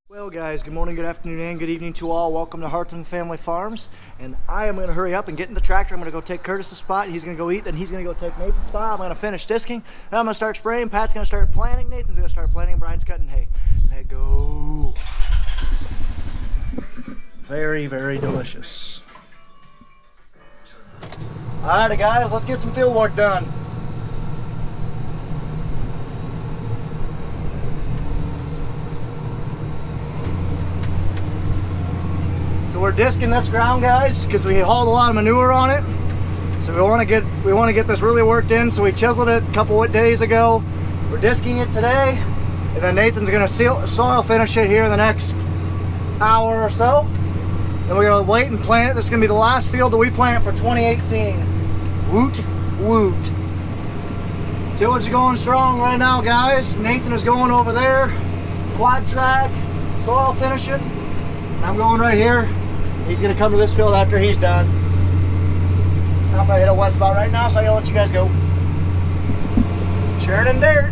Well guys, good morning, good afternoon, and good evening to all. Welcome to Hartung Family Farms. And I am going to hurry up and get in the tractor. I'm going to go take Curtis's spot. He's going to go eat, then he's going to go take Nathan's spot. I'm going to finish disking. Then I'm going to start spraying. Pat's going to start planting. Nathan's going to start planting. Brian's cutting hay. Let go. Very, very delicious. Alrighty guys, let's get some field work done. So we're disking this ground, guys, because we hauled a lot of manure on it. So we want to get this really worked in. So we chiseled it a couple of days ago. We're disking it today, and then Nathan's going to soil finish it here in the next hour or so. Then we're going to wait and plant it. This is going to be the last field that we plant for 2018. Woot woot. Tillage is going strong right now, guys. Nathan is going over there, quad track, soil finishing. I'm going right here. He's going to come to this field after he's done. So I'm going to hit a wet spot right now, so I'm going to let you guys go. Churning dirt.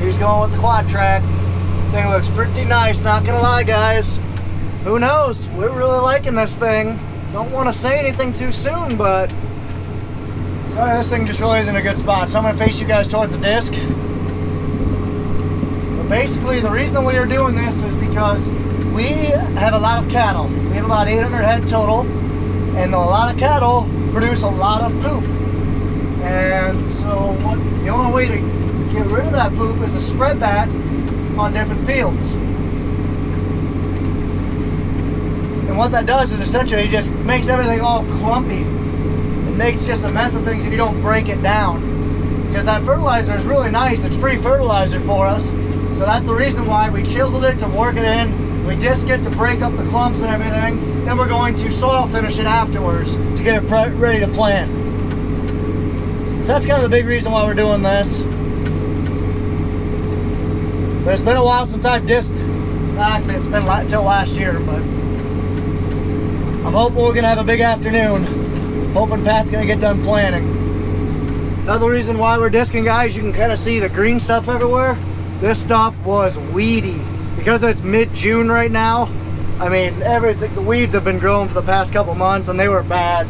He's going with the quad track. Thing looks pretty nice, not going to lie, guys. Who knows? We're really liking this thing. Don't want to say anything too soon, but sorry, this thing just really isn't a good spot. So I'm going to face you guys towards the disc. But basically, the reason we are doing this is because we have a lot of cattle. We have about 800 head total, and a lot of cattle produce a lot of poop. And so the only way to get rid of that poop is to spread that on different fields. And what that does is essentially it just makes everything all clumpy. It makes just a mess of things if you don't break it down. Because that fertilizer is really nice. It's free fertilizer for us. So that's the reason why we chiseled it to work it in. We disc it to break up the clumps and everything. Then we're going to soil finish it afterwards to get it ready to plant. So that's kind of the big reason why we're doing this. But it's been a while since I've disked. Actually, it's been until last year, but I'm hoping we're going to have a big afternoon. Hoping Pat's going to get done planting. Another reason why we're disking, guys, you can kind of see the green stuff everywhere. This stuff was weedy. Because it's mid-June right now, I mean, everything, the weeds have been growing for the past couple months and they were bad.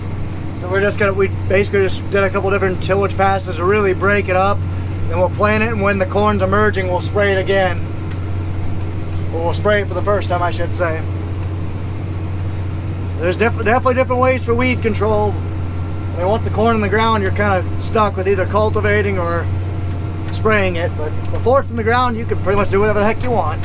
So we basically just did a couple different tillage passes to really break it up. Then we'll plant it, and when the corn's emerging, we'll spray it again. Or we'll spray it for the first time, I should say. There's definitely different ways for weed control. I mean, once the corn in the ground, you're kind of stuck with either cultivating or spraying it. But before it's in the ground, you can pretty much do whatever the heck you want.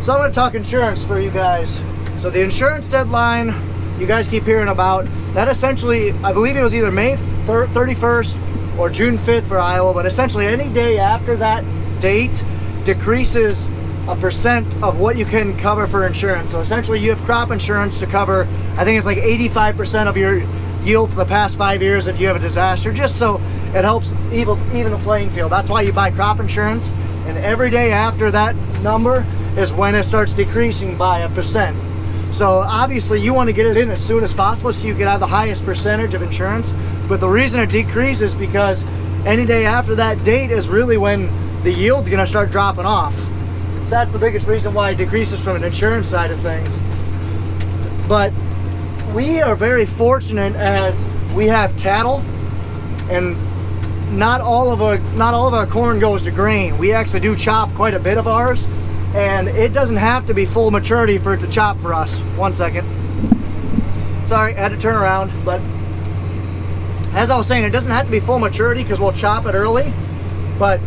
So I'm going to talk insurance for you guys. So the insurance deadline you guys keep hearing about, that essentially, I believe it was either May 31st or June 5th for Iowa, but essentially any day after that date decreases a percent of what you can cover for insurance. So essentially you have crop insurance to cover, I think it's like 85% of your yield for the past 5 years if you have a disaster, just so it helps even the playing field. That's why you buy crop insurance, and every day after that number is when it starts decreasing by a percent. So obviously you want to get it in as soon as possible so you can have the highest percentage of insurance. But the reason it decreases because any day after that date is really when the yield's going to start dropping off. So that's the biggest reason why it decreases from an insurance side of things. But we are very fortunate as we have cattle, and not all of our corn goes to grain. We actually do chop quite a bit of ours. And it doesn't have to be full maturity for it to chop for us. 1 second. Sorry, I had to turn around. But as I was saying, it doesn't have to be full maturity because we'll chop it early. But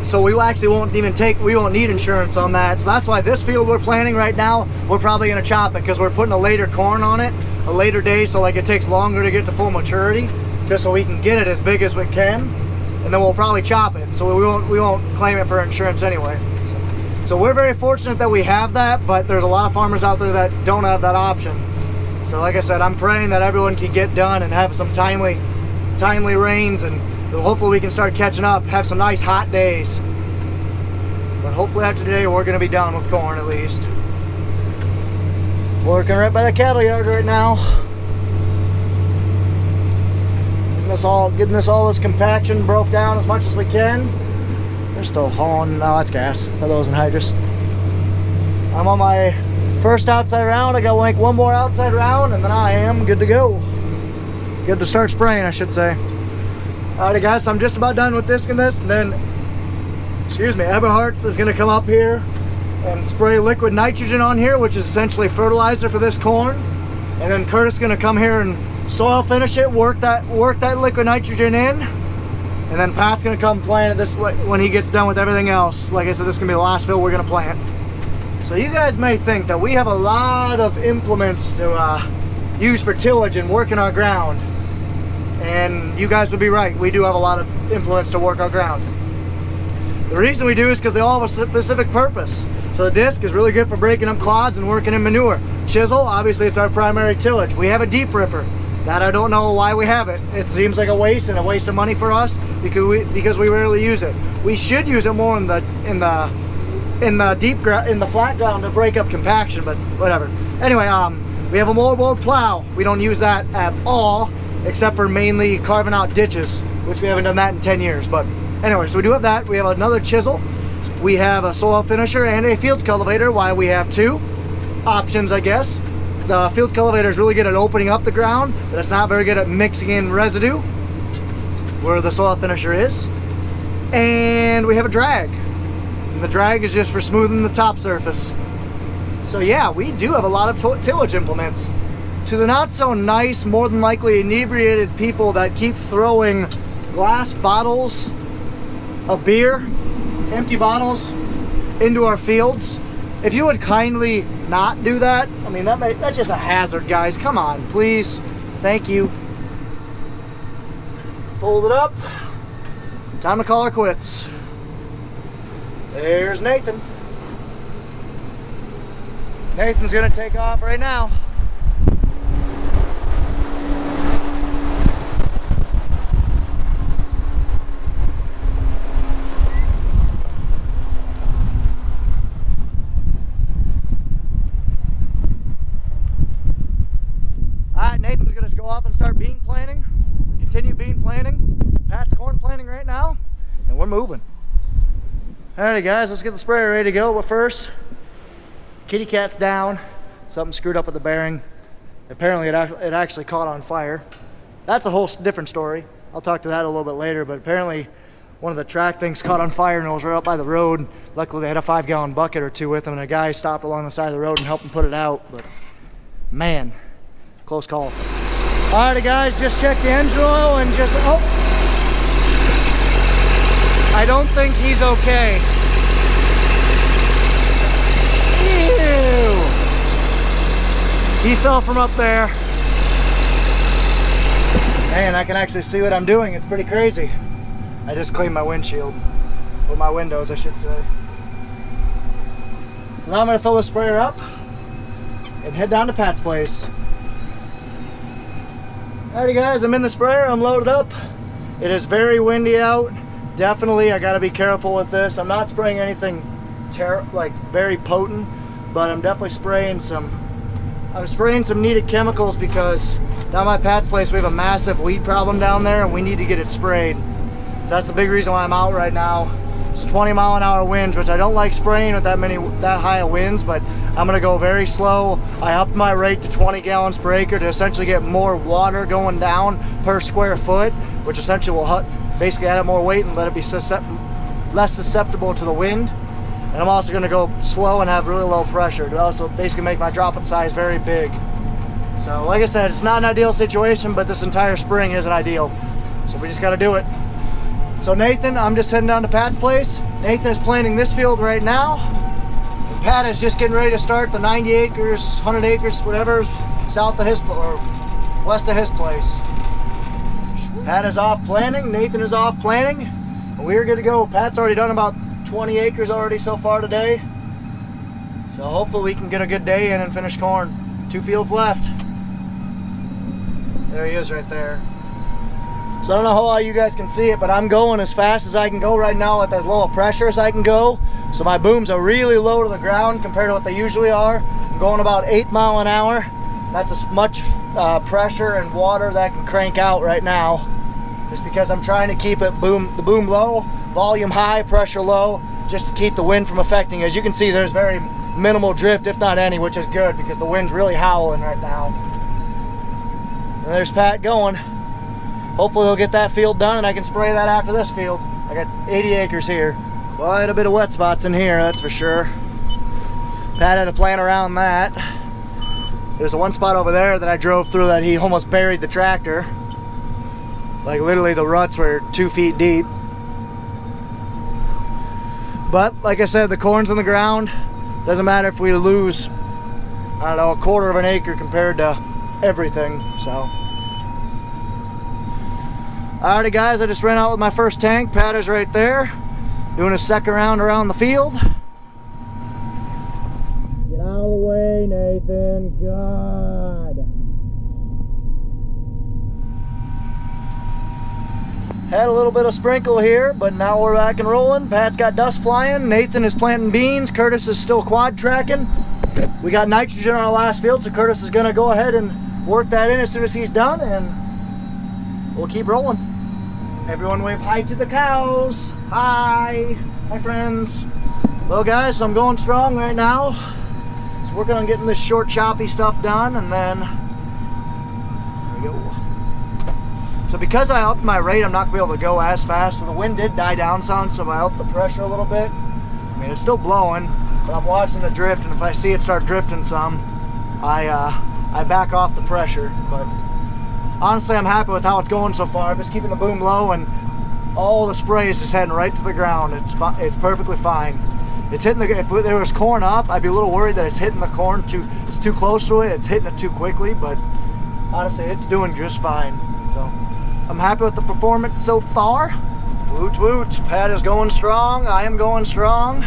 so we won't need insurance on that. So that's why this field we're planting right now, we're probably going to chop it because we're putting a later corn on it, a later day, so like it takes longer to get to full maturity, just so we can get it as big as we can. And then we'll probably chop it, so we won't claim it for insurance anyway. So we're very fortunate that we have that, but there's a lot of farmers out there that don't have that option. So like I said, I'm praying that everyone can get done and have some timely rains, and hopefully we can start catching up, have some nice hot days. But hopefully after today we're going to be done with corn at least. Working right by the cattle yard right now. Getting all this compaction broke down as much as we can. They're still hauling. No, that's gas. I thought that was anhydrous. I'm on my first outside round. I got like one more outside round, and then I am good to go. Good to start spraying, I should say. Alrighty guys, so I'm just about done with this and this, and then, excuse me, Eberhardt's is gonna come up here and spray liquid nitrogen on here, which is essentially fertilizer for this corn. And then Curtis is gonna come here and soil finish it, work that liquid nitrogen in. And then Pat's gonna come plant this when he gets done with everything else. Like I said, this is gonna be the last field we're gonna plant. So you guys may think that we have a lot of implements to use for tillage and working our ground. And you guys would be right, we do have a lot of implements to work our ground. The reason we do is because they all have a specific purpose. So the disc is really good for breaking up clods and working in manure. Chisel, obviously it's our primary tillage. We have a deep ripper. That I don't know why we have it. It seems like a waste and a waste of money for us because we rarely use it. We should use it more in the flat ground to break up compaction, but whatever. Anyway, we have a moldboard plow. We don't use that at all, except for mainly carving out ditches, which we haven't done that in 10 years. But anyway, so we do have that. We have another chisel. We have a soil finisher and a field cultivator. Why we have two options, I guess. The field cultivator is really good at opening up the ground, but it's not very good at mixing in residue, where the soil finisher is. And we have a drag. And the drag is just for smoothing the top surface. So yeah, we do have a lot of tillage implements. To the not so nice, more than likely inebriated people that keep throwing glass bottles of beer, empty bottles, into our fields, if you would kindly not do that. I mean, that's just a hazard, guys. Come on, please. Thank you. Fold it up. Time to call her quits. There's Nathan. Nathan's gonna take off right now. Nathan's gonna go off and start bean planting, continue bean planting. Pat's corn planting right now, and we're moving. Alrighty guys, let's get the sprayer ready to go. But first, kitty cat's down. Something screwed up with the bearing. Apparently it actually caught on fire. That's a whole different story. I'll talk to that a little bit later, but apparently one of the track things caught on fire and it was right up by the road. Luckily they had a 5-gallon bucket or two with them, and a guy stopped along the side of the road and helped him put it out. But man, close call. Alrighty guys, just check the engine oil and just, oh, I don't think he's okay. Ew. He fell from up there. Man, I can actually see what I'm doing. It's pretty crazy. I just cleaned my windshield, or my windows I should say. So now I'm gonna fill the sprayer up and head down to Pat's place. Alrighty guys, I'm in the sprayer, I'm loaded up. It is very windy out. Definitely, I gotta be careful with this. I'm not spraying anything like very potent, but I'm definitely spraying some needed chemicals because down my Pat's place we have a massive weed problem down there and we need to get it sprayed. So that's the big reason why I'm out right now. It's 20-mile-an-hour winds, which I don't like spraying with that high of winds, but I'm gonna go very slow. I upped my rate to 20 gallons per acre to essentially get more water going down per square foot, which essentially will basically add up more weight and let it be less susceptible to the wind. And I'm also gonna go slow and have really low pressure to also basically make my dropping size very big. So like I said, it's not an ideal situation, but this entire spring isn't ideal. So we just gotta do it. So Nathan, I'm just heading down to Pat's place. Nathan is planting this field right now. And Pat is just getting ready to start the 90 acres, 100 acres, whatever, south of his, or west of his place. Pat is off planting, Nathan is off planting, and we're good to go. Pat's already done about 20 acres already so far today. So hopefully we can get a good day in and finish corn. 2 fields left. There he is right there. So I don't know how well you guys can see it, but I'm going as fast as I can go right now with as low a pressure as I can go. So my booms are really low to the ground compared to what they usually are. I'm going about 8 miles an hour. That's as much pressure and water that I can crank out right now. Just because I'm trying to keep it the boom low, volume high, pressure low, just to keep the wind from affecting. As you can see, there's very minimal drift, if not any, which is good because the wind's really howling right now. And there's Pat going. Hopefully he'll get that field done and I can spray that after this field. I got 80 acres here. Quite a bit of wet spots in here, that's for sure. Pat had a plan around that. There's a one spot over there that I drove through that he almost buried the tractor. Like literally the ruts were 2 feet deep. But like I said, the corn's in the ground. Doesn't matter if we lose, I don't know, 1/4 of an acre compared to everything, so. Alrighty guys, I just ran out with my first tank. Pat is right there, doing a second round around the field. Get out of the way, Nathan, God. Had a little bit of sprinkle here, but now we're back and rolling. Pat's got dust flying. Nathan is planting beans. Curtis is still quad tracking. We got nitrogen on our last field, so Curtis is gonna go ahead and work that in as soon as he's done, and we'll keep rolling. Everyone wave hi to the cows. Hi. Hi friends. Well guys, so I'm going strong right now. Just working on getting this short choppy stuff done, and then there we go. So because I upped my rate, I'm not gonna be able to go as fast. So the wind did die down some, so I upped the pressure a little bit. I mean, it's still blowing, but I'm watching the drift, and if I see it start drifting some, I back off the pressure. But honestly, I'm happy with how it's going so far. I'm just keeping the boom low, and all the spray is just heading right to the ground. It's perfectly fine. It's hitting the, if there was corn up, I'd be a little worried that it's hitting the corn it's too close to it. It's hitting it too quickly, but honestly, it's doing just fine. So I'm happy with the performance so far. Woot woot. Pat is going strong. I am going strong.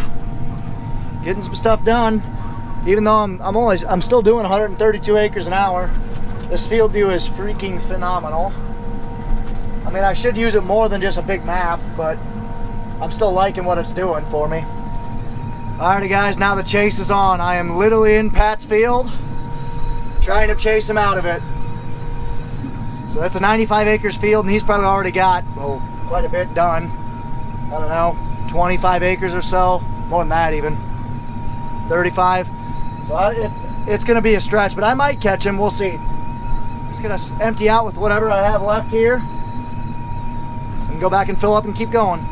Getting some stuff done. Even though I'm still doing 132 acres an hour. This field view is freaking phenomenal. I mean, I should use it more than just a big map, but I'm still liking what it's doing for me. Alrighty guys, now the chase is on. I am literally in Pat's field, trying to chase him out of it. So that's a 95 acres field, and he's probably already got, oh, quite a bit done. I don't know, 25 acres or so, more than that even, 35. So it's gonna be a stretch, but I might catch him, we'll see. I'm just gonna empty out with whatever I have left here, and go back and fill up and keep going.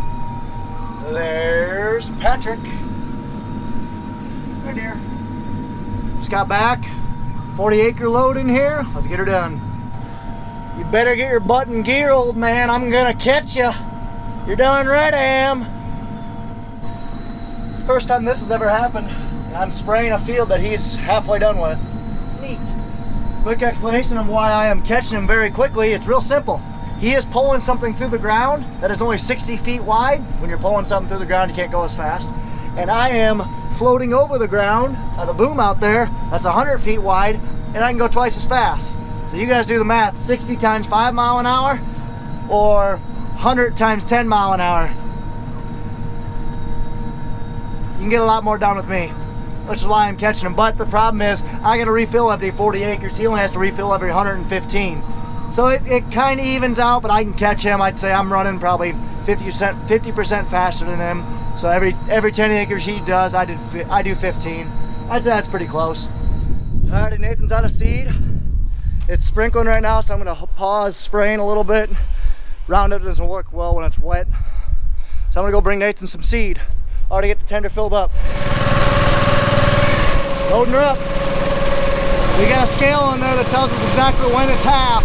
There's Patrick. Right there. Just got back, 40 acre load in here, let's get her done. You better get your butt in gear, old man. I'm gonna catch you. You're done right, I am. It's the first time this has ever happened. I'm spraying a field that he's halfway done with. Neat. Quick explanation of why I am catching him very quickly. It's real simple. He is pulling something through the ground that is only 60 feet wide. When you're pulling something through the ground, you can't go as fast. And I am floating over the ground, I have a boom out there that's 100 feet wide, and I can go twice as fast. So you guys do the math, 60 times 5 mile an hour, or 100 times 10 mile an hour. You can get a lot more done with me, which is why I'm catching him. But the problem is, I gotta refill every 40 acres. He only has to refill every 115. So it kind of evens out, but I can catch him. I'd say I'm running probably 50% faster than him. So every 10 acres he does, I do 15. I'd say that's pretty close. Alrighty, Nathan's out of seed. It's sprinkling right now, so I'm gonna pause spraying a little bit. Roundup doesn't work well when it's wet. So I'm gonna go bring Nathan some seed. Already get the tender filled up. Loading her up. We got a scale in there that tells us exactly when it's half.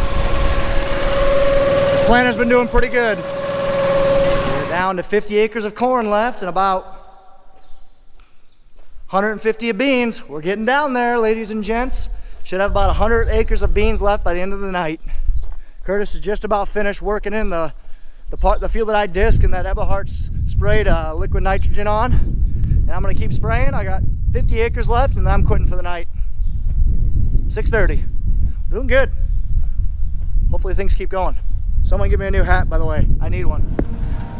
This planter's been doing pretty good. We're down to 50 acres of corn left and about 150 of beans. We're getting down there, ladies and gents. Should have about 100 acres of beans left by the end of the night. Curtis is just about finished working in the field that I disc and that Eberhardt's sprayed liquid nitrogen on. And I'm gonna keep spraying. I got 50 acres left and then I'm quitting for the night. 6:30. Doing good. Hopefully things keep going. Someone give me a new hat, by the way. I need one.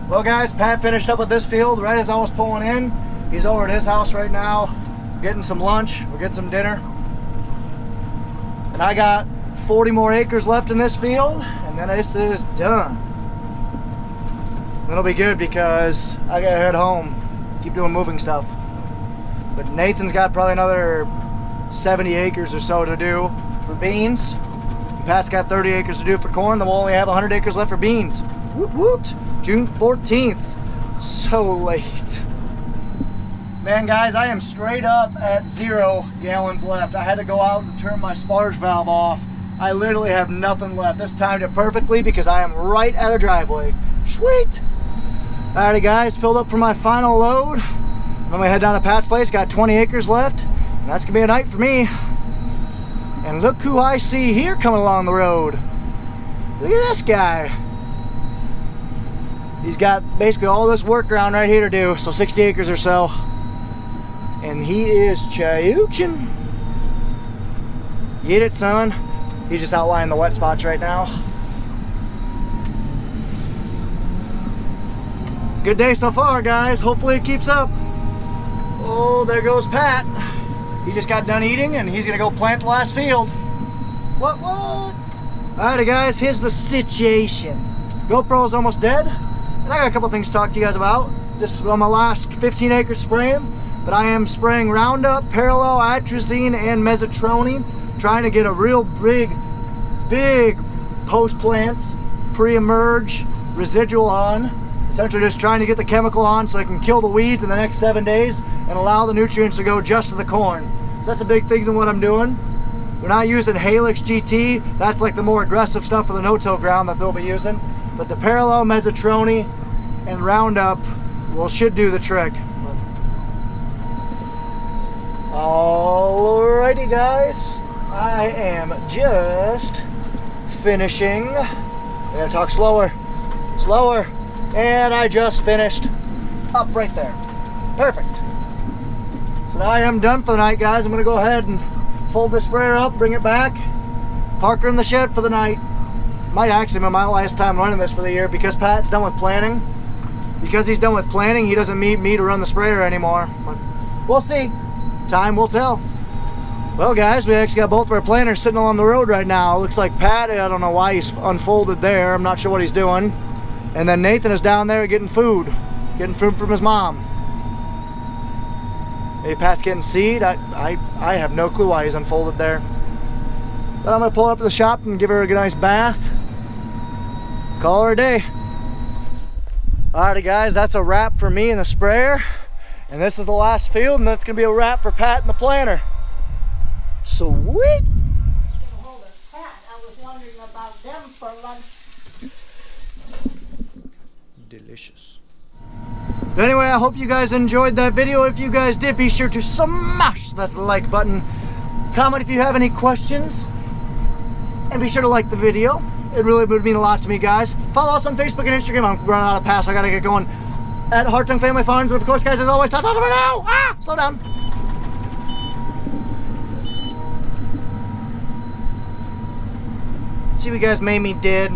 Well guys, Pat finished up with this field right as I was pulling in. He's over at his house right now, getting some lunch. We're getting some dinner. And I got 40 more acres left in this field, and then this is done. It'll be good because I gotta head home, keep doing moving stuff. But Nathan's got probably another 70 acres or so to do for beans. Pat's got 30 acres to do for corn, then we'll only have 100 acres left for beans. Woot woot! June 14th. So late. Man, guys, I am straight up at 0 gallons left. I had to go out and turn my sparge valve off. I literally have nothing left. This timed it perfectly because I am right at a driveway. Sweet! Alrighty, guys, filled up for my final load. I'm gonna head down to Pat's place, got 20 acres left. And that's gonna be a night for me. And look who I see here coming along the road. Look at this guy. He's got basically all this work ground right here to do, so 60 acres or so. And he is chayooching. Get it, son. He's just outlining the wet spots right now. Good day so far, guys. Hopefully it keeps up. Oh, there goes Pat. He just got done eating and he's gonna go plant the last field. What? Alrighty, guys, here's the situation. GoPro's almost dead, and I got a couple things to talk to you guys about. Just on my last 15 acres spraying, but I am spraying Roundup, Parallel, Atrazine, and Mesotrone, trying to get a real big post-plant, pre-emerge residual on. Essentially just trying to get the chemical on so I can kill the weeds in the next 7 days and allow the nutrients to go just to the corn. So that's the big things in what I'm doing. We're not using Halix GT. That's like the more aggressive stuff for the no-till ground that they'll be using. But the Parallel, Mesotrone, and Roundup should do the trick. Alrighty, guys. I am just finishing. I gotta talk slower. Slower. And I just finished up right there. Perfect. So now I am done for the night, guys. I'm gonna go ahead and fold this sprayer up, bring it back, park her in the shed for the night. Might actually be my last time running this for the year because Pat's done with planting. Because he's done with planting, he doesn't need me to run the sprayer anymore. But we'll see. Time will tell. Well, guys, we actually got both of our planters sitting along the road right now. Looks like Pat, I don't know why he's unfolded there. I'm not sure what he's doing. And then Nathan is down there getting food from his mom. Maybe Pat's getting seed. I have no clue why he's unfolded there. But I'm gonna pull up to the shop and give her a nice bath. Call her a day. Alrighty, guys, that's a wrap for me and the sprayer. And this is the last field, and that's gonna be a wrap for Pat and the planter. Sweet. Hold it, Pat. I was wondering about them for lunch. Delicious. But anyway, I hope you guys enjoyed that video. If you guys did, be sure to smash that like button. Comment if you have any questions. And be sure to like the video. It really would mean a lot to me, guys. Follow us on Facebook and Instagram. I'm running out of pass. I gotta get going. At Hartung Family Farms. And of course, guys, as always, ta-ta for now. Slow down. See what you guys made me did.